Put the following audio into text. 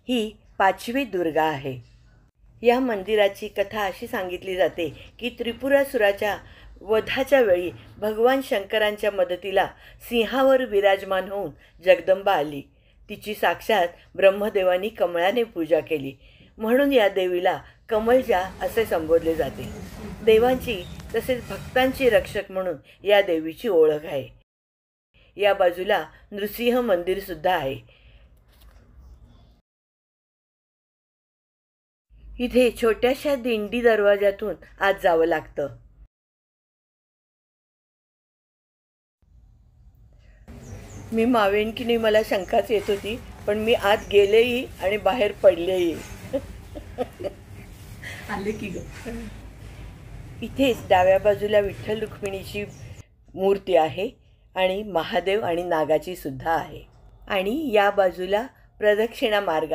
ही 5वी दुर्गा आहे. या मंदिराची कथा अशी सांगितली जाते की त्रिपुरासुराच्या वधाच्या वेळी भगवान शंकरांच्या मदतीला सिंहावर विराजमान होऊन जगदंबा आली. तिची साक्षात ब्रह्मदेवानी कमळाने पूजा केली. म्हणून या देवीला कमळजा असे संबोधले जाते. देवांची तसेच भक्तांची रक्षक म्हणून या देवीची ओळख आहे. या बाजूला नृसिंह मंदिर सुद्धा आहे. इथे छोट्याशा दिंडी दरवाजातून आत जावं लागतं. मी मावेन की नाही मला शंकाच येत होती, पण मी आत गेलेही आणि बाहेर पडलेही. आले की ग. इथेच डाव्या बाजूला विठ्ठल रुक्मिणीची मूर्ती आहे आणि महादेव आणि नागाची सुद्धा आहे. आणि या बाजूला प्रदक्षिणा मार्ग आहे.